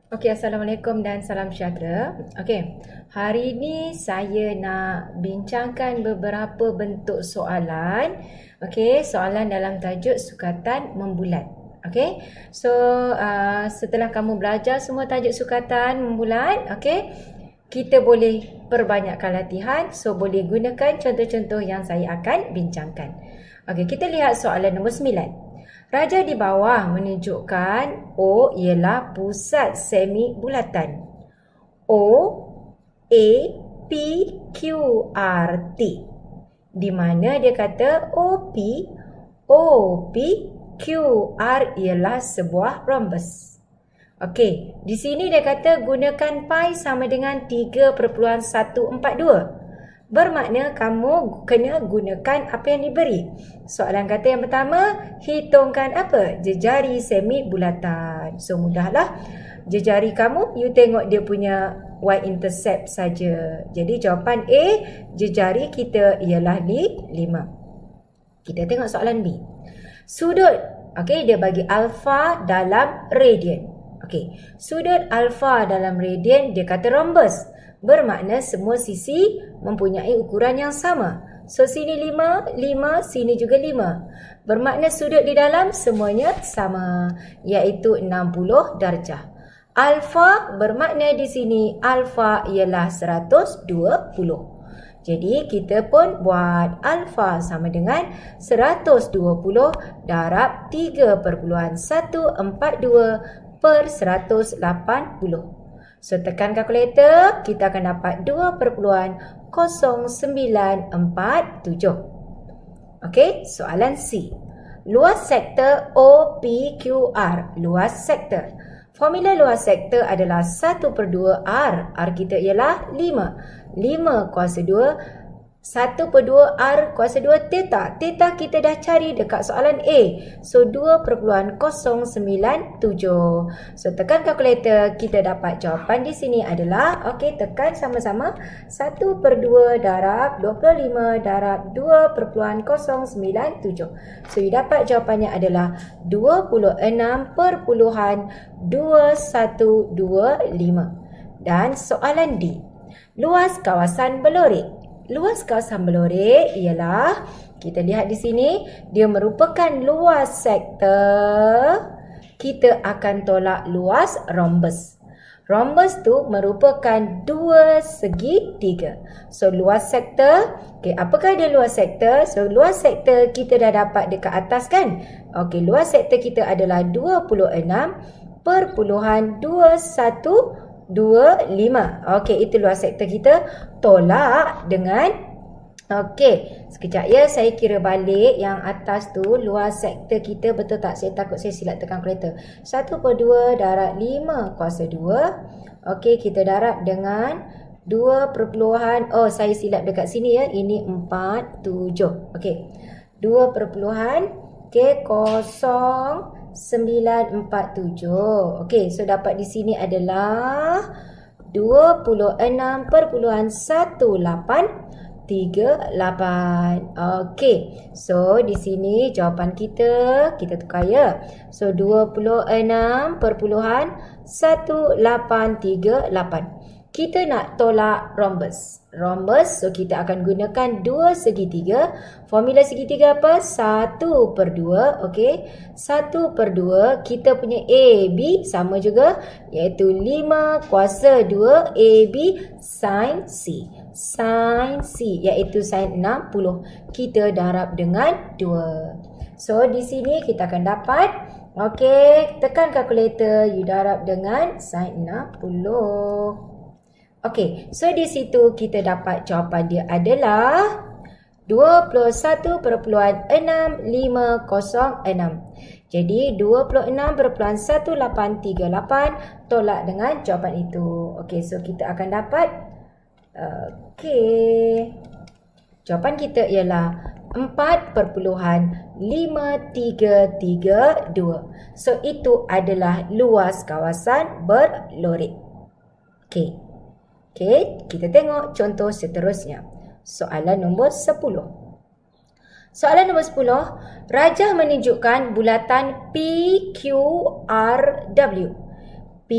Okey, Assalamualaikum dan salam sejahtera. Okey, hari ini saya nak bincangkan beberapa bentuk soalan. Okey, soalan dalam tajuk sukatan membulat. Okey, so setelah kamu belajar semua tajuk sukatan membulat, okey, kita boleh perbanyakkan latihan. So, boleh gunakan contoh-contoh yang saya akan bincangkan. Okey, kita lihat soalan nombor 9. Raja di bawah menunjukkan O ialah pusat semi bulatan. O, A, P, Q, R, T. Di mana dia kata OP, Q, R ialah sebuah rhombus. Okey, di sini dia kata gunakan pi sama dengan 3.142. Bermakna kamu kena gunakan apa yang diberi. Soalan kata yang pertama, hitungkan apa? Jejari semi bulatan. So, mudahlah. Jejari kamu, you tengok dia punya y-intercept saja. Jadi, jawapan A, jejari kita ialah di 5. Kita tengok soalan B. Sudut, okey, dia bagi alfa dalam radian. Okey, sudut alfa dalam radian, dia kata rhombus. Bermakna semua sisi mempunyai ukuran yang sama. So, sini 5, 5, sini juga 5. Bermakna sudut di dalam semuanya sama, iaitu 60 darjah. Alfa bermakna di sini alfa ialah 120. Jadi, kita pun buat alfa sama dengan 120 darab 3.142 per 180. So, tekan kalkulator, kita akan dapat 2.0947. Okey, soalan C. Luas sektor OPQR. Luas sektor. Formula luas sektor adalah 1/2 R. R kita ialah 5. 5 kuasa 2. 1/2 R kuasa 2 theta. Theta kita dah cari dekat soalan A. So, 2.097. So, tekan kalkulator, kita dapat jawapan di sini adalah, okey, tekan sama-sama, 1/2 darab 25 darab 2.097. So, you dapat jawapannya adalah 26.2125. Dan soalan D. Luas kawasan Belorek. Luas kawasan Belorek ialah, kita lihat di sini, dia merupakan luas sektor. Kita akan tolak luas rhombus. Rhombus tu merupakan dua segitiga. So, luas sektor, okay, apakah dia luas sektor? So, luas sektor kita dah dapat dekat atas kan? Okey, luas sektor kita adalah 26.2125. Okey, itu luas sektor kita. Tolak dengan, okey, sekejap ya, saya kira balik yang atas tu. Luas sektor kita betul tak? Saya takut saya silap tekan kalkulator. 1/2 darab 5 kuasa 2. Okey, kita darab dengan 2 perpuluhan, oh, saya silap dekat sini ya. Ini 47. Okey, 2 perpuluhan, okey, 0.947. Okey, so dapat di sini adalah 26.1838. Okey, so di sini jawapan kita tukar ya. So, 26.1838. Kita nak tolak rhombus. Rhombus, so kita akan gunakan dua segitiga. Formula segitiga apa? 1/2. Okey, 1/2. Kita punya AB sama juga, iaitu 5 kuasa 2 AB sin C. Sin C, iaitu sin 60. Kita darab dengan 2. So, di sini kita akan dapat, okey, tekan kalkulator, you darab dengan sin 60. Okey, so di situ kita dapat jawapan dia adalah 21.6506. Jadi, 26.1838 tolak dengan jawapan itu. Okey, so kita akan dapat, okey, jawapan kita ialah 4.5332. So, itu adalah luas kawasan Belorek. Okey. Okey, kita tengok contoh seterusnya. Soalan nombor 10. Soalan nombor 10. Raja menunjukkan bulatan PQRW. P,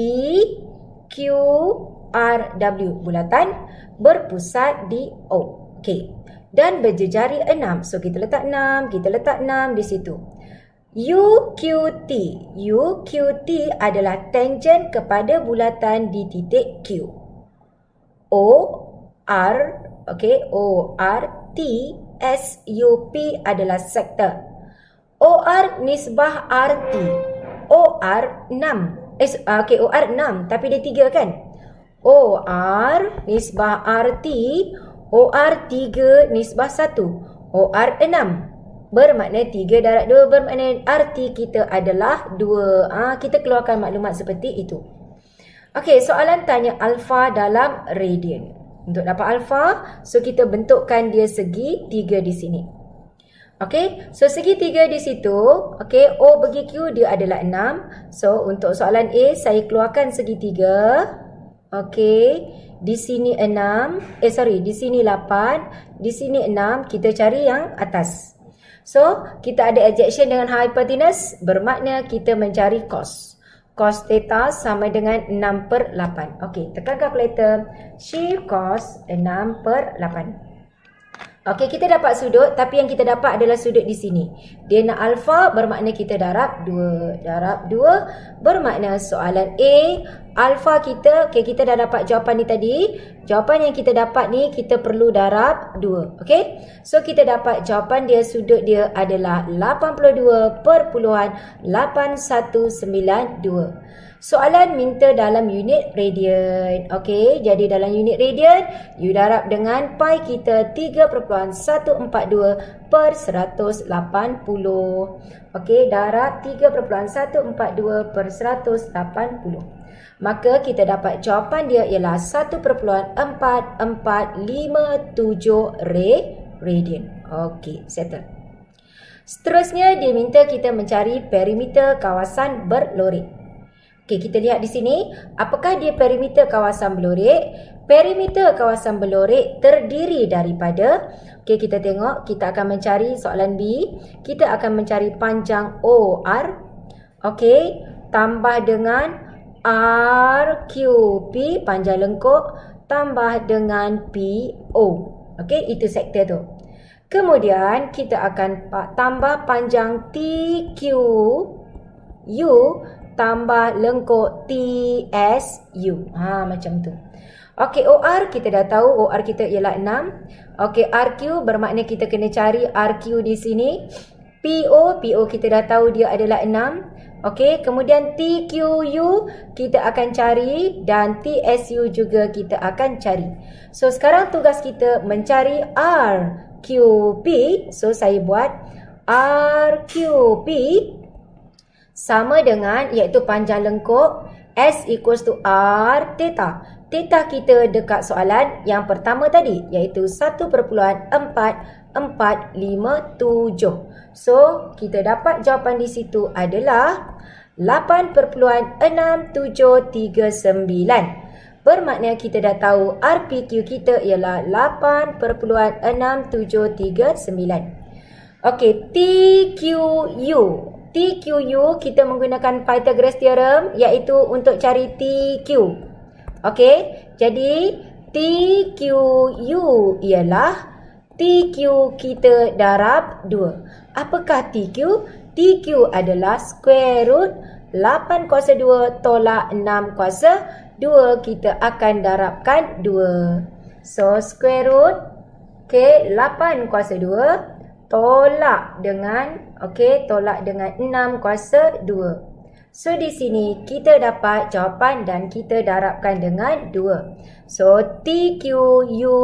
Q, R, W. Bulatan berpusat di O. Okey. Dan berjejari 6. So kita letak 6, kita letak 6 di situ. UQT. UQT adalah tangent kepada bulatan di titik Q. OR, okey, ORT, SUP adalah sektor. OR nisbah RT. OR 6. Okey, OR 6 tapi dia 3 kan? OR nisbah RT, OR 3 nisbah 1. OR 6. Bermakna 3 darab 2 bermakna RT kita adalah 2. Kita keluarkan maklumat seperti itu. Okey, soalan tanya alfa dalam radian. Untuk dapat alfa, so kita bentukkan dia segi 3 di sini. Okey, so segi 3 di situ, okey, O bagi Q dia adalah 6. So untuk soalan A saya keluarkan segi 3. Okey, di sini 6, di sini 8, di sini 6, kita cari yang atas. So kita ada adjection dengan hypotenuse, bermakna kita mencari cos. Cos theta sama dengan 6/8. Okey, tekan kalkulator. Shift cos 6/8. Okey, kita dapat sudut tapi yang kita dapat adalah sudut di sini. Dia nak alfa bermakna kita darab 2. Darab 2 bermakna soalan A, alfa kita, okey, kita dah dapat jawapan ni tadi. Jawapan yang kita dapat ni kita perlu darab 2. Okey. So kita dapat jawapan dia, sudut dia adalah 82.8192. Soalan minta dalam unit radian. Okey, jadi dalam unit radian, you darab dengan pi kita 3.142/180. Okey, darab 3.142/180. Maka kita dapat jawapan dia ialah 1.4457 radian. Okey, settle. Seterusnya dia minta kita mencari perimeter kawasan berlorik. Okey, kita lihat di sini, apakah dia perimeter kawasan berlorik? Perimeter kawasan berlorik terdiri daripada, okey, kita tengok, kita akan mencari soalan B, kita akan mencari panjang OR, okey, tambah dengan RQP, panjang lengkuk, tambah dengan PO. Okey, itu sektor tu. Kemudian kita akan tambah panjang TQU tambah lengkuk TSU. Macam tu. Okey, OR kita dah tahu OR kita ialah 6. Okey, RQ bermakna kita kena cari RQ di sini. PO kita dah tahu dia adalah 6. Okey, kemudian TQU kita akan cari dan TSU juga kita akan cari. So sekarang tugas kita mencari RQP. So saya buat RQP sama dengan, iaitu panjang lengkuk S equals to R theta. Theta kita dekat soalan yang pertama tadi, iaitu 1.4457. So kita dapat jawapan di situ adalah 8.6739. Bermakna kita dah tahu RPQ kita ialah 8.6739. Okey, TQU kita menggunakan Pythagoras theorem, iaitu untuk cari TQ. Okey, jadi TQU ialah TQ kita darab 2. Apakah TQ? TQ adalah square root 8 kuasa 2 tolak 6 kuasa 2. Kita akan darabkan 2. So square root, okey, 8 kuasa 2 tolak dengan, okey, tolak dengan 6 kuasa 2. So di sini kita dapat jawapan dan kita darabkan dengan 2. So TQU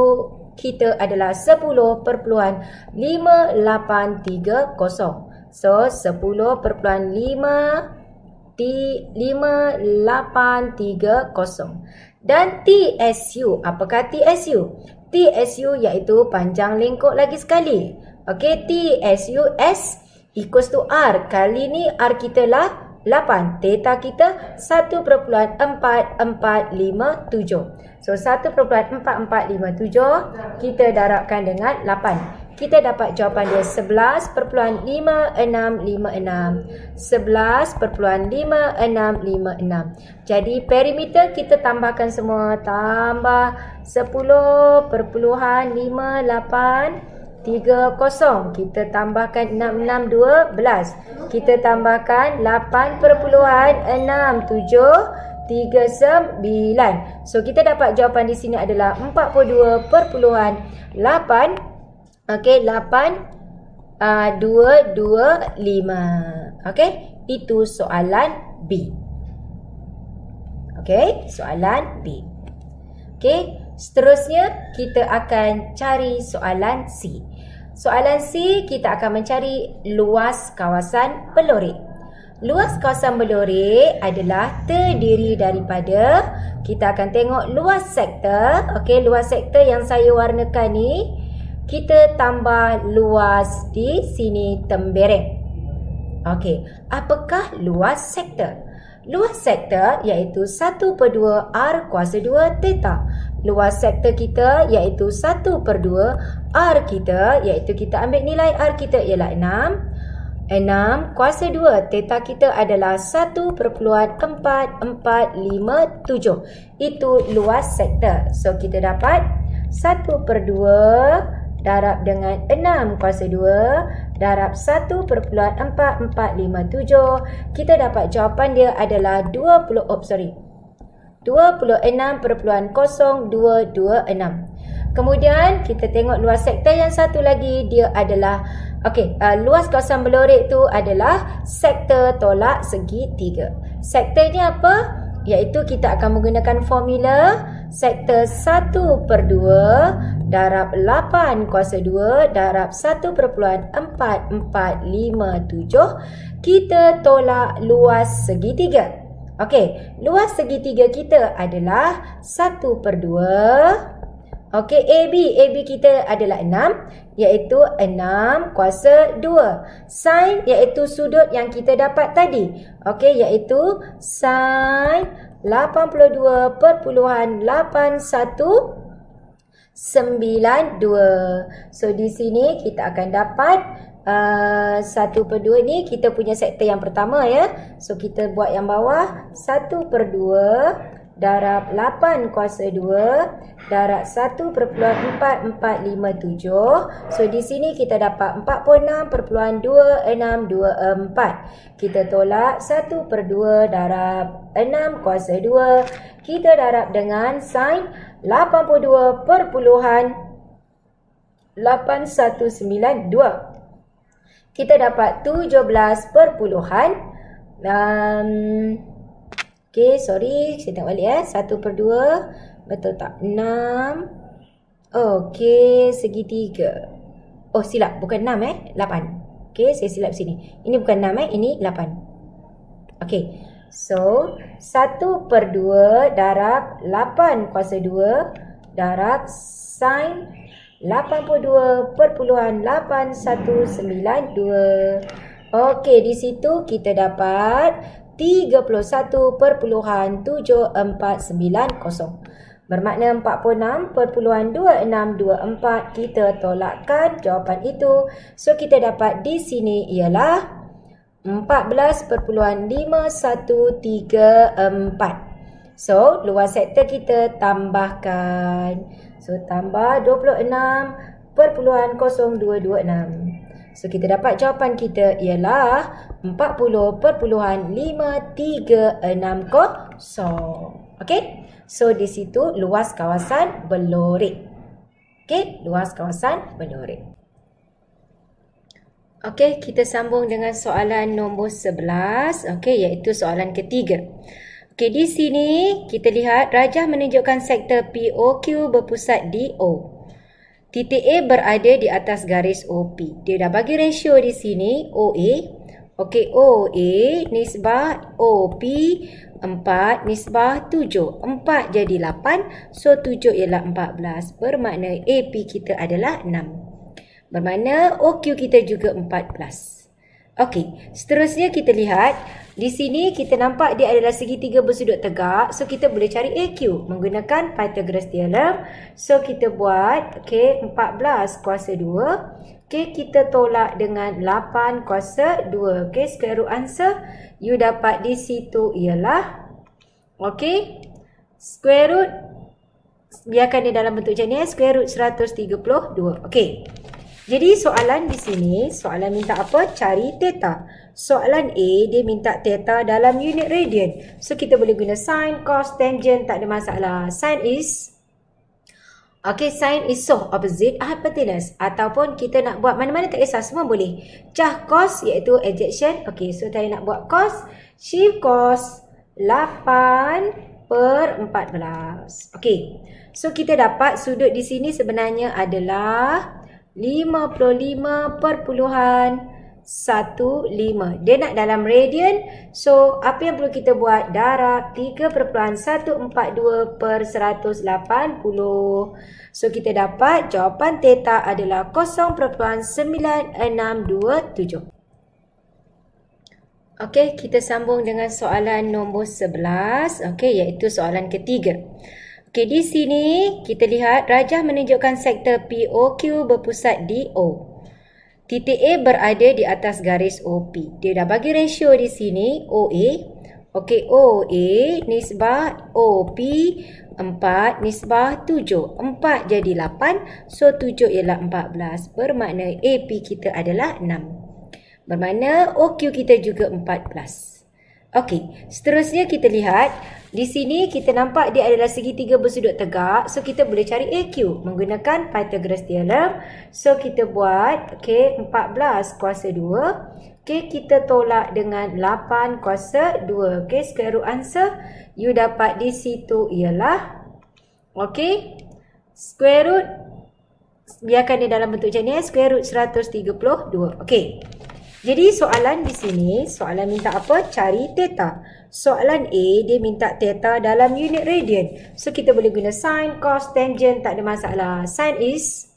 kita adalah 10.5830. So 10.5830. Dan TSU, apakah TSU? TSU iaitu panjang lengkuk lagi sekali. Okey, TSU S equals to R. Kali ni R kita lah 8. Theta kita 1.4457. So 1.4457 kita darabkan dengan 8. kita dapat jawapan dia 11.5656. 11.5656. Jadi perimeter kita tambahkan semua. Tambah 10.5830. Kita tambahkan 6612. Kita tambahkan 8.6739. So kita dapat jawapan di sini adalah 42.8. Okey, 8225. Okey, itu soalan B. Okey, soalan B. Okey, seterusnya kita akan cari soalan C. Soalan C, kita akan mencari luas kawasan Belorek. Luas kawasan Belorek adalah terdiri daripada, kita akan tengok luas sektor. Okey, luas sektor yang saya warnakan ni, kita tambah luas di sini tembereng. Okey, apakah luas sektor? Luas sektor iaitu 1/2 R kuasa 2 theta. Luas sektor kita iaitu 1/2 R kita, iaitu kita ambil nilai R kita ialah 6. 6 kuasa 2 theta kita adalah 1.4457. Itu luas sektor. So kita dapat 1/2 darab dengan 6 kuasa 2 darab 1.4457. Kita dapat jawapan dia adalah 26.0226. Kemudian kita tengok luas sektor yang satu lagi, dia adalah luas kawasan Belorek tu adalah sektor tolak segitiga. Sektor ni apa? Iaitu kita akan menggunakan formula sektor 1/2 darab 8 kuasa 2 darab 1.4457. Kita tolak luas segitiga. Okey, luas segitiga kita adalah 1/2. Okey, AB kita adalah 6, iaitu 6 kuasa 2. Sin iaitu sudut yang kita dapat tadi. Okey, iaitu sin 82.8192. So di sini kita akan dapat 1/2 ni kita punya sektor yang pertama ya. So kita buat yang bawah, 1/2 darab 8 kuasa 2 darab 1.4457. So di sini kita dapat 46.2624. Kita tolak 1/2 darab 6 kuasa 2. Kita darab dengan sin 82.8192. Kita dapat 17 perpuluhan. Okey, sorry, saya tengok balik ya. 1/2, betul tak? 6. Okey, segitiga. Oh, silap, bukan 6 8. Okey, saya silap sini. Ini bukan 6 ini 8. Okey. So, 1/2 darab 8 kuasa 2 darab sin 82.8192. Okey, di situ kita dapat 31.7490. Bermakna 46.2624. Kita tolakkan jawapan itu. So kita dapat di sini ialah 14.5134. So luas sektor kita tambahkan. So tambah 26.0226. So kita dapat jawapan kita ialah 40.5360. Okey. So di situ luas kawasan Belorek. Okey, luas kawasan Belorek. Okey, kita sambung dengan soalan nombor 11. Okey, iaitu soalan ketiga. Okey, di sini kita lihat rajah menunjukkan sektor POQ berpusat di O. Titik A berada di atas garis OP. Dia dah bagi rasio di sini OA. Okey, OA nisbah OP 4 nisbah 7. 4 jadi 8. So 7 ialah 14. Bermakna AP kita adalah 6. Bermakna OQ kita juga 14. Okey, seterusnya kita lihat Di sini kita nampak dia adalah segitiga bersudut tegak. So kita boleh cari AQ menggunakan Pythagoras theorem. So kita buat 14 kuasa 2. Kita tolak dengan 8 kuasa 2. Square root answer you dapat di situ ialah square root, biarkan dia dalam bentuk macam ni, square root 132. Jadi soalan di sini, soalan minta apa? Cari theta. Soalan A, dia minta theta dalam unit radian. So kita boleh guna sin, cos, tangent, tak ada masalah. Sin is so opposite hypotenuse. Ataupun kita nak buat mana-mana tak kisah, semua boleh. Cah cos iaitu adjunction. So saya nak buat cos, shift cos 8 per 14. So kita dapat sudut di sini sebenarnya adalah 55.15. Dia nak dalam radian. So apa yang perlu kita buat? Darab 3.142 per 180. So kita dapat jawapan theta adalah 0.9627. Kita sambung dengan soalan nombor 11. Iaitu soalan ketiga. Di sini kita lihat rajah menunjukkan sektor POQ berpusat di O. Titik A berada di atas garis OP. Dia dah bagi ratio di sini OA. OA nisbah OP 4 nisbah 7. 4 jadi 8. So 7 ialah 14. Bermakna AP kita adalah 6. Bermakna OQ kita juga 14. Seterusnya kita lihat. Di sini kita nampak dia adalah segitiga bersudut tegak. So kita boleh cari AQ menggunakan Pythagoras theorem. So kita buat 14 kuasa 2. Kita tolak dengan 8 kuasa 2. Square root answer you dapat di situ ialah square root, biarkan dia dalam bentuk macam ni, square root 132. Jadi soalan di sini, soalan minta apa? Cari theta. Soalan A, dia minta theta dalam unit radian. So kita boleh guna sin, cos, tangent, tak ada masalah. Sin is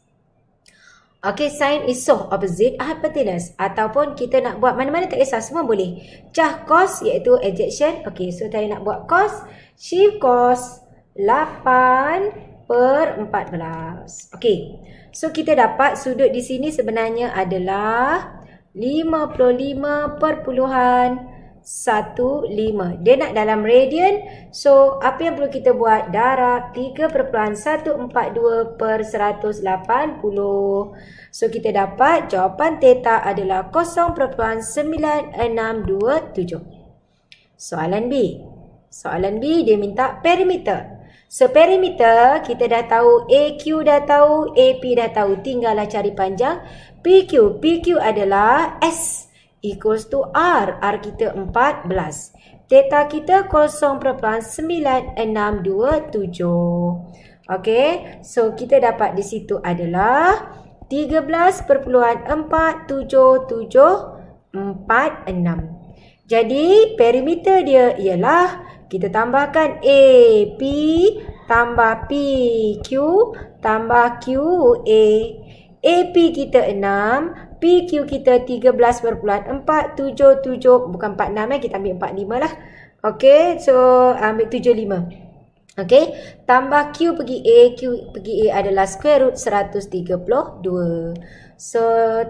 so opposite hypotenuse. Ataupun kita nak buat mana-mana tak kisah, semua boleh. Cah cos iaitu adjunction. So saya nak buat cos, shift cos 8 per 14. So kita dapat sudut di sini sebenarnya adalah 55.15. Dia nak dalam radian. So apa yang perlu kita buat? Darab 3.142 per 180. So kita dapat jawapan theta adalah 0.9627. Soalan B. Soalan B dia minta perimeter. So perimeter kita dah tahu, AQ dah tahu, AP dah tahu, tinggallah cari panjang. PQ adalah S equals to R. R kita 14. Theta kita 0.9627. So kita dapat di situ adalah 13.4776. Jadi perimeter dia ialah, kita tambahkan AP tambah PQ tambah QA. AP kita 6, PQ kita 13.477, bukan 46 kita ambil 45 lah. So ambil 75. Tambah Q pergi A, Q pergi A adalah square root 132. So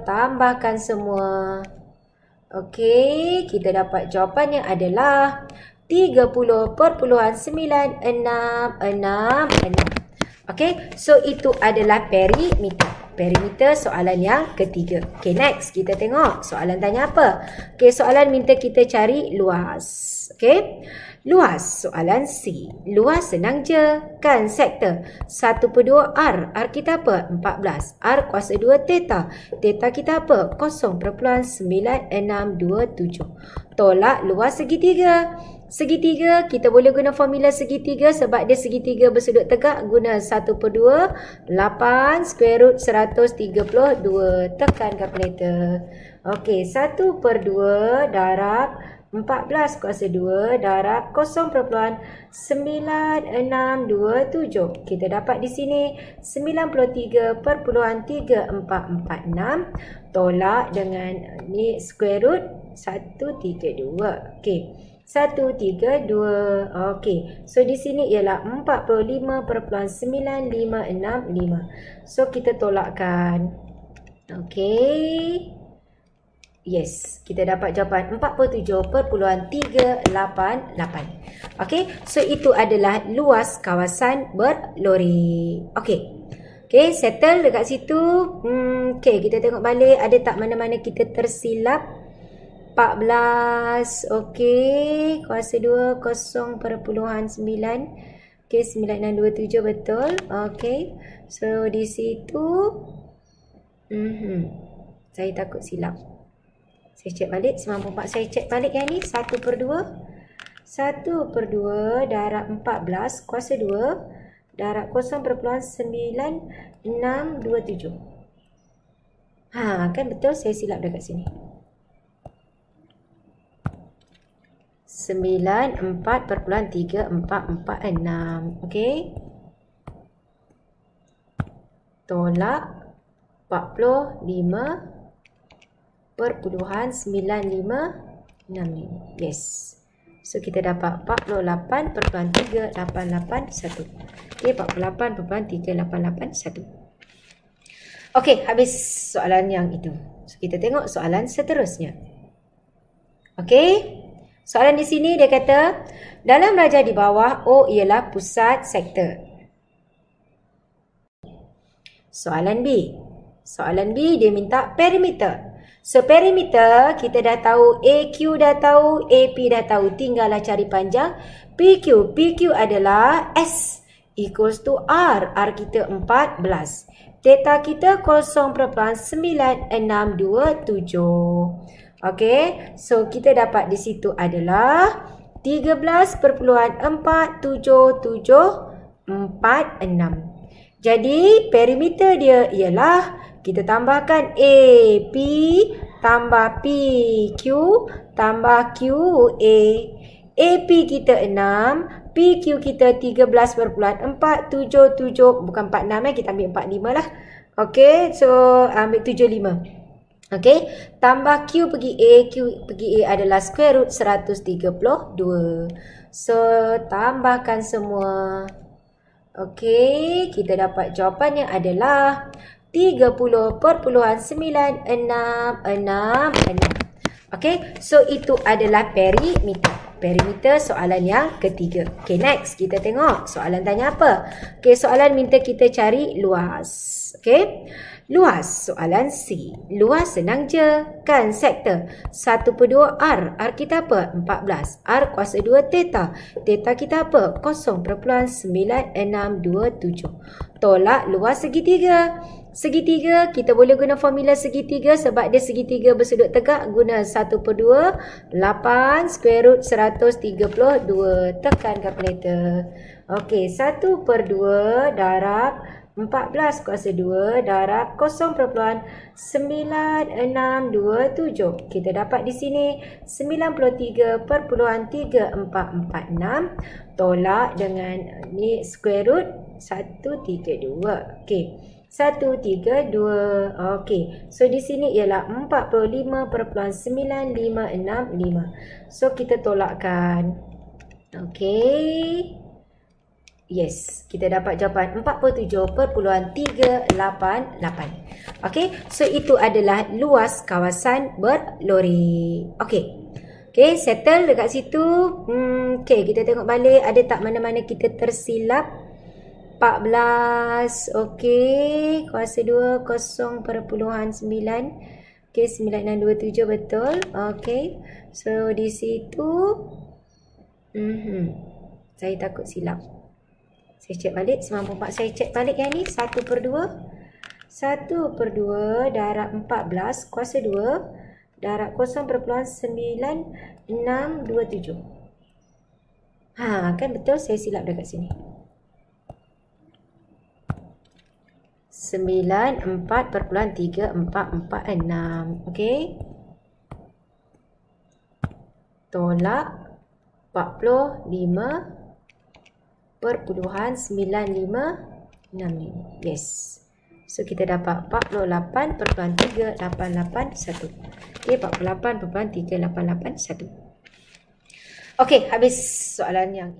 tambahkan semua. Kita dapat jawapannya adalah 30.966. So itu adalah perimeter. Perimeter soalan yang ketiga. Next kita tengok soalan tanya apa. Soalan minta kita cari luas. Luas, soalan C. Luas senang je, kan? Sektor 1/2 R. R kita apa? 14. R kuasa 2 theta. Theta kita apa? 0.9627. Tolak luas segitiga. Segitiga, kita boleh guna formula segitiga sebab dia segitiga bersudut tegak. Guna 1/2, 8 square root 132. Tekan kalkulator. 1/2 darab 14 kuasa 2 darab 0.9627. Kita dapat di sini 93.3446. Tolak dengan ni square root 132. Okey. 132. Okey. So di sini ialah 45.9565. So kita tolakkan. Okey. Yes, kita dapat jawapan 47.388. Okey, so itu adalah luas kawasan berlori. Okey. Okey, settle dekat situ. Okey, kita tengok balik ada tak mana-mana kita tersilap. 14. Okey, kuasa 2 0.9. Okey, 9627 betul. Okey. So di situ saya takut silap. Saya cek balik, 94 saya cek balik yang ni, 1/2. 1/2 darab 14 kuasa 2 darab 0.9627. Kan betul saya silap dekat sini. 94.3446. Okey. Tolak 45.9565. Yes. So kita dapat 48.3881. Okey, 48.3881. Okey, habis soalan yang itu. So kita tengok soalan seterusnya. Okey. Soalan di sini dia kata, dalam raja di bawah O ialah pusat sektor. Soalan B. Soalan B dia minta perimeter. So perimeter kita dah tahu, AQ dah tahu, AP dah tahu, tinggallah cari panjang PQ. PQ adalah S equals to R. R kita 14. Theta kita 0.9627. Okey, so kita dapat di situ adalah 13.4776. Jadi perimeter dia ialah kita tambahkan AP tambah PQ tambah QA. AP kita 6, PQ kita 13.477, bukan 46 kita ambil 45 lah. Okey, so ambil 75. Okey, tambah Q pergi A, Q pergi A adalah square root 132. So tambahkan semua. Okey, kita dapat jawapannya adalah 30.9666. Okey, so itu adalah perimeter. Perimeter soalan yang ketiga. Okey, next kita tengok soalan tanya apa. Okey, soalan minta kita cari luas. Okey, luas soalan C. Luas senang je kan, sektor 1/2 R. R kita apa? 14. R kuasa 2 theta. Theta kita apa? 0.9627. Tolak luas segitiga. Segitiga, kita boleh guna formula segitiga sebab dia segitiga bersudut tegak. Guna 1/2, 8 square root 132. Tekan kalkulator. Okey, 1/2 darab 14 kuasa 2 darab 0.9627. Kita dapat di sini 93.3446. Tolak dengan ni square root 132. Okey. 132. Okey. So di sini ialah 45.9565. So kita tolakkan. Okey. Yes, kita dapat jawapan 47.388. Okey, so itu adalah luas kawasan berlori. Okey. Okey, settle dekat situ. Okey, kita tengok balik ada tak mana-mana kita tersilap. 14. Okey, kuasa 2 0.9. Okey, 9627 betul. Okey. So di situ saya takut silap. Saya cek balik 94. Saya cek balik yang ni 1/2. 1/2 darab 14 kuasa 2 darab 0.9627. Kan betul saya silap dekat sini. 94.3446. Okey. Tolak 45.9565. Yes. So kita dapat 48.3881. Okey, 48.3881. Okey, habis soalan yang